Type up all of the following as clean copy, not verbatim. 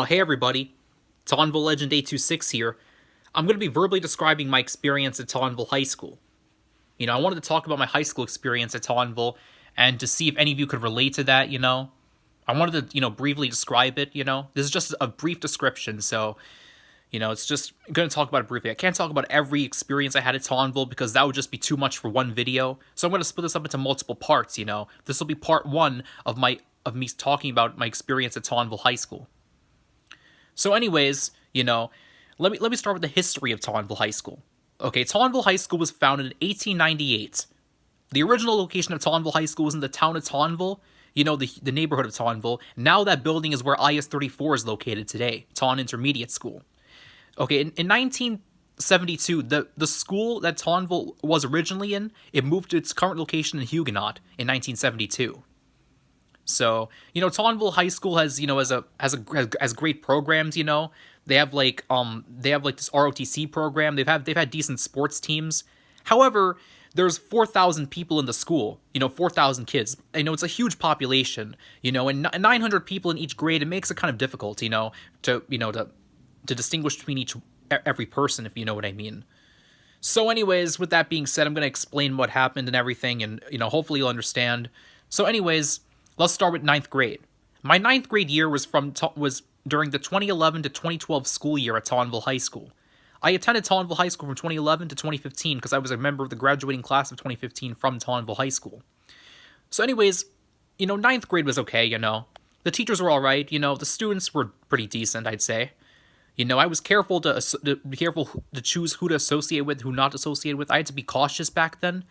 Hey everybody, Tottenville Legend 826 here. I'm going to be verbally describing my experience at Tottenville High School. I wanted to talk about my high school experience at Tottenville and to see if any of you could relate to that. I wanted to, briefly describe it. This is just a brief description, so, it's just I'm going to talk about it briefly. I can't talk about every experience I had at Tottenville because that would just be too much for one video. So I'm going to split this up into multiple parts. This will be part one of me talking about my experience at Tottenville High School. So anyways, let me start with the history of Tottenville High School. Okay, Tottenville High School was founded in 1898. The original location of Tottenville High School was in the town of Tottenville, the neighborhood of Tottenville. Now that building is where IS-34 is located today, Taunton Intermediate School. Okay, in 1972, the school that Tottenville was originally in, it moved to its current location in Huguenot in 1972. So, Tottenville High School has great programs. They have like this ROTC program. They've had decent sports teams. However, there's 4,000 people in the school. 4,000 kids. It's a huge population. And 900 people in each grade. It makes it kind of difficult. To distinguish between every person, if you know what I mean. So, anyways, with that being said, I'm going to explain what happened and everything, and hopefully you'll understand. So, anyways. Let's start with 9th grade. My 9th grade year was during the 2011 to 2012 school year at Tottenville High School. I attended Tottenville High School from 2011 to 2015 because I was a member of the graduating class of 2015 from Tottenville High School. So anyways, 9th grade was okay, The teachers were all right, the students were pretty decent, I'd say. I was careful to choose who to associate with, who not to associate with. I had to be cautious back then.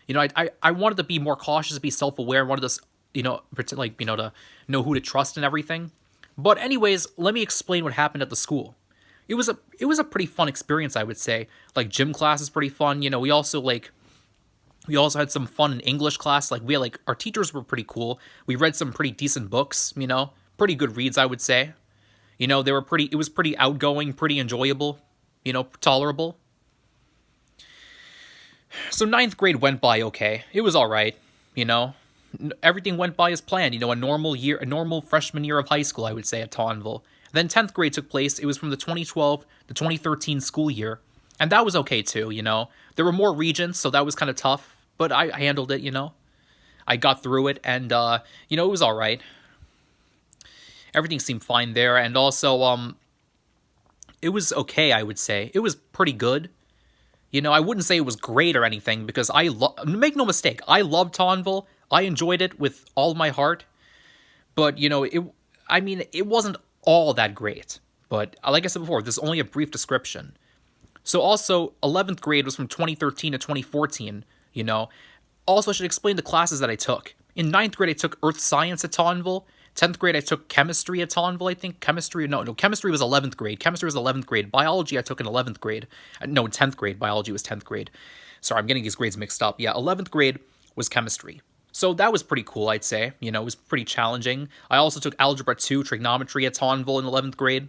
I wanted to be more cautious, be self-aware, wanted to to know who to trust and everything. But anyways, let me explain what happened at the school. It was a pretty fun experience, I would say. Like, gym class is pretty fun. We also had some fun in English class. Our teachers were pretty cool. We read some pretty decent books, pretty good reads, I would say. It was pretty outgoing, pretty enjoyable, tolerable. So 9th grade went by okay. It was all right, Everything went by as planned, a normal freshman year of high school, I would say, at Tottenville. Then 10th grade took place. It was from the 2012 to 2013 school year, and that was okay too, There were more regions, so that was kind of tough, but I handled it, I got through it, and, it was all right. Everything seemed fine there, and also, it was okay, I would say. It was pretty good. I wouldn't say it was great or anything, because make no mistake, I love Tottenville. I enjoyed it with all my heart, but, it wasn't all that great. But, like I said before, this is only a brief description. So, also, 11th grade was from 2013 to 2014, Also, I should explain the classes that I took. In 9th grade, I took Earth Science at Tottenville. 10th grade, I took Chemistry at Tottenville, I think. Chemistry was 11th grade. Chemistry was 11th grade. Biology, I took in 11th grade. No, 10th grade. Biology was 10th grade. Sorry, I'm getting these grades mixed up. Yeah, 11th grade was Chemistry. So that was pretty cool, I'd say. It was pretty challenging. I also took Algebra 2, Trigonometry at Tottenville in 11th grade.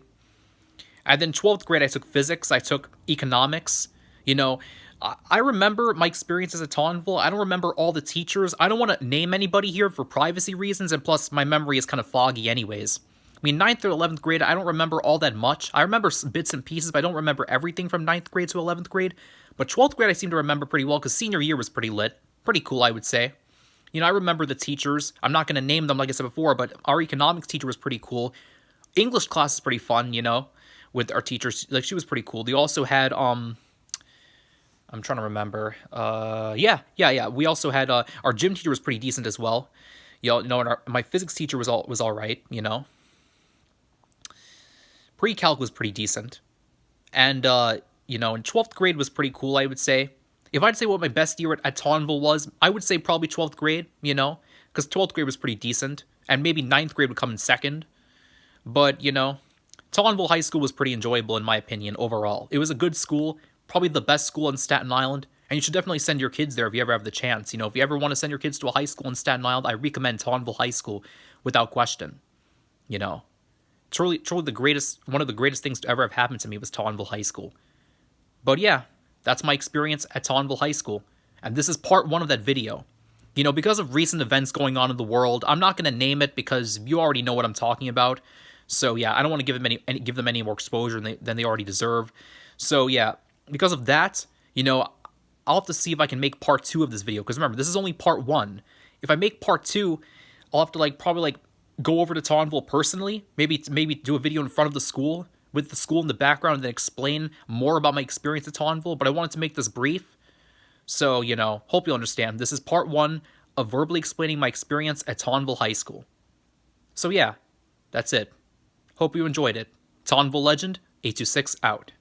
And then 12th grade, I took Physics. I took Economics. I remember my experiences at Tottenville. I don't remember all the teachers. I don't want to name anybody here for privacy reasons, and plus my memory is kind of foggy anyways. 9th or 11th grade, I don't remember all that much. I remember bits and pieces, but I don't remember everything from 9th grade to 11th grade. But 12th grade, I seem to remember pretty well, because senior year was pretty lit. Pretty cool, I would say. I remember the teachers. I'm not going to name them like I said before, but our economics teacher was pretty cool. English class is pretty fun, with our teachers. She was pretty cool. They also had, I'm trying to remember. Yeah. We also had, our gym teacher was pretty decent as well. And my physics teacher was all right, Pre-calc was pretty decent. And, and 12th grade was pretty cool, I would say. If I'd say what my best year at Tottenville was, I would say probably 12th grade, because 12th grade was pretty decent, and maybe 9th grade would come in second. But, Tottenville High School was pretty enjoyable in my opinion overall. It was a good school, probably the best school in Staten Island, and you should definitely send your kids there if you ever have the chance. If you ever want to send your kids to a high school in Staten Island, I recommend Tottenville High School without question. Truly the greatest, one of the greatest things to ever have happened to me was Tottenville High School. But yeah, that's my experience at Tottenville High School, and this is part one of that video. Because of recent events going on in the world, I'm not going to name it because you already know what I'm talking about. So yeah, I don't want to give them any more exposure than they already deserve. So yeah, because of that, I'll have to see if I can make part 2 of this video, because remember, this is only part 1. If I make part 2, I'll have to probably go over to Tottenville personally, maybe do a video in front of the school with the school in the background and then explain more about my experience at Tottenville, but I wanted to make this brief. So, hope you'll understand. This is part 1 of verbally explaining my experience at Tottenville High School. So yeah, that's it. Hope you enjoyed it. Tottenville Legend 826 out.